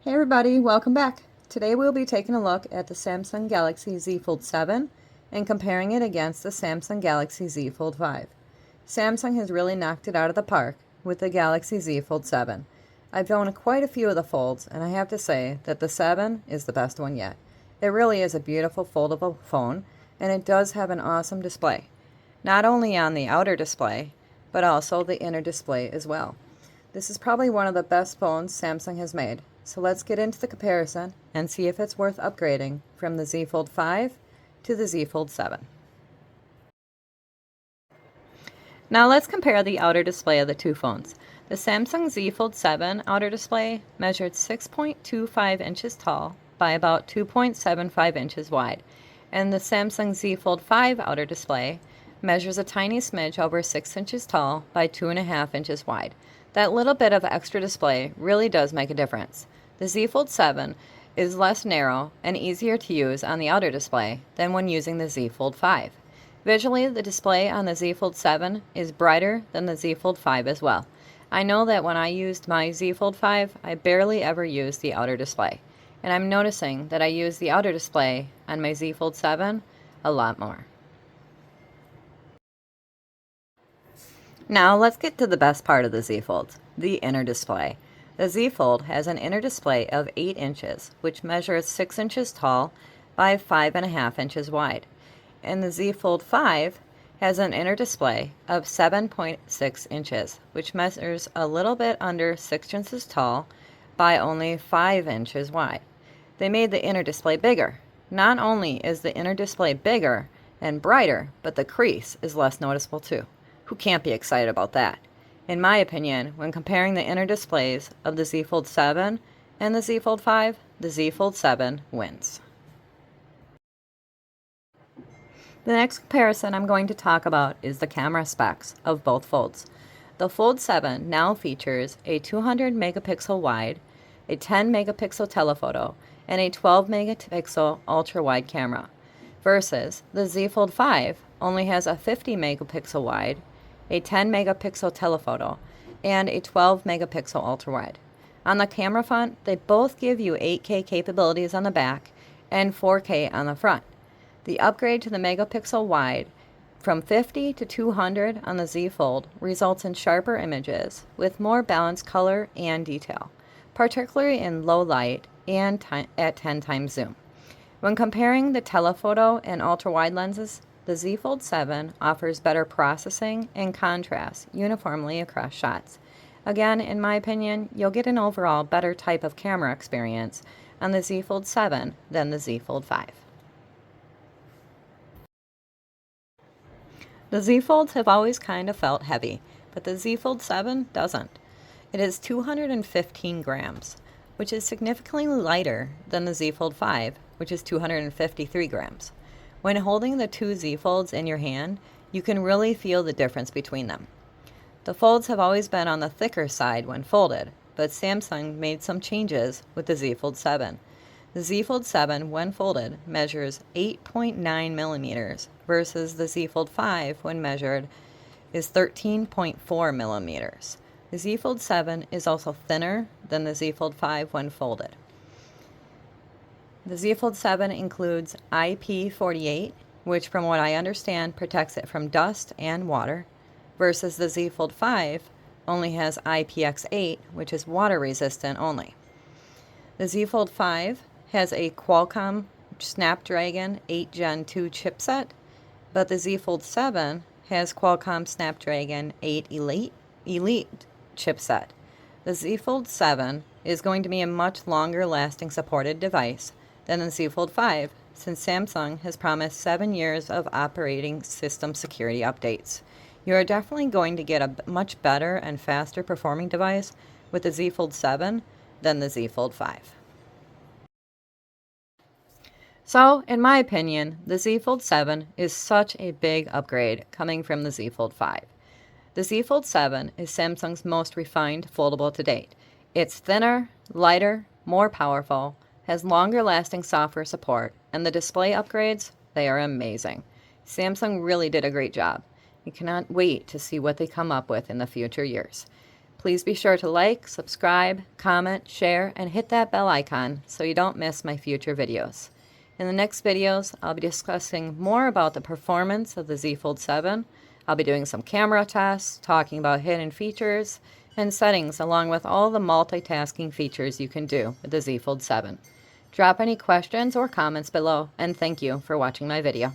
Hey everybody, welcome back. Today we'll be taking a look at the Samsung Galaxy Z Fold 7 and comparing it against the Samsung Galaxy Z Fold 5. Samsung has really knocked it out of the park with the Galaxy Z Fold 7. I've owned quite a few of the folds, and I have to say that the 7 is the best one yet. It really is a beautiful foldable phone, and it does have an awesome display. Not only on the outer display, but also the inner display as well. This is probably one of the best phones Samsung has made. So let's get into the comparison and see if it's worth upgrading from the Z Fold 5 to the Z Fold 7. Now let's compare the outer display of the two phones. The Samsung Z Fold 7 outer display measured 6.25 inches tall by about 2.75 inches wide, and the Samsung Z Fold 5 outer display measures a tiny smidge over 6 inches tall by 2.5 inches wide. That little bit of extra display really does make a difference. The Z Fold 7 is less narrow and easier to use on the outer display than when using the Z Fold 5. Visually, the display on the Z Fold 7 is brighter than the Z Fold 5 as well. I know that when I used my Z Fold 5, I barely ever used the outer display, and I'm noticing that I use the outer display on my Z Fold 7 a lot more. Now let's get to the best part of the Z Fold, the inner display. The Z Fold has an inner display of 8 inches, which measures 6 inches tall by 5.5 inches wide. And the Z Fold 5 has an inner display of 7.6 inches, which measures a little bit under 6 inches tall by only 5 inches wide. They made the inner display bigger. Not only is the inner display bigger and brighter, but the crease is less noticeable too. Who can't be excited about that? In my opinion, when comparing the inner displays of the Z Fold 7 and the Z Fold 5, the Z Fold 7 wins. The next comparison I'm going to talk about is the camera specs of both folds. The Fold 7 now features a 200 megapixel wide, a 10 megapixel telephoto, and a 12 megapixel ultra-wide camera, versus the Z Fold 5 only has a 50 megapixel wide, a 10 megapixel telephoto, and a 12 megapixel ultra-wide. On the camera front, they both give you 8K capabilities on the back and 4K on the front. The upgrade to the megapixel wide from 50 to 200 on the Z Fold results in sharper images with more balanced color and detail, particularly in low light and at 10 times zoom. When comparing the telephoto and ultra-wide lenses, the Z Fold 7 offers better processing and contrast uniformly across shots. Again, in my opinion, you'll get an overall better type of camera experience on the Z Fold 7 than the Z Fold 5. The Z Folds have always kind of felt heavy, but the Z Fold 7 doesn't. It is 215 grams, which is significantly lighter than the Z Fold 5, which is 253 grams. When holding the two Z Folds in your hand, you can really feel the difference between them. The folds have always been on the thicker side when folded, but Samsung made some changes with the Z Fold 7. The Z Fold 7, when folded, measures 8.9 millimeters versus the Z Fold 5, when measured, is 13.4 millimeters. The Z Fold 7 is also thinner than the Z Fold 5 when folded. The Z Fold 7 includes IP48, which from what I understand protects it from dust and water, versus the Z Fold 5 only has IPX8, which is water resistant only. The Z Fold 5 has a Qualcomm Snapdragon 8 Gen 2 chipset, but the Z Fold 7 has Qualcomm Snapdragon 8 Elite chipset. The Z Fold 7 is going to be a much longer lasting supported device than the Z Fold 5, since Samsung has promised 7 years of operating system security updates. You are definitely going to get a much better and faster performing device with the Z Fold 7 than the Z Fold 5. So, in my opinion, the Z Fold 7 is such a big upgrade coming from the Z Fold 5. The Z Fold 7 is Samsung's most refined foldable to date. It's thinner, lighter, more powerful, has longer lasting software support, and the display upgrades, they are amazing. Samsung really did a great job. You cannot wait to see what they come up with in the future years. Please be sure to like, subscribe, comment, share, and hit that bell icon so you don't miss my future videos. In the next videos, I'll be discussing more about the performance of the Z Fold 7. I'll be doing some camera tests, talking about hidden features and settings, along with all the multitasking features you can do with the Z Fold 7. Drop any questions or comments below, and thank you for watching my video.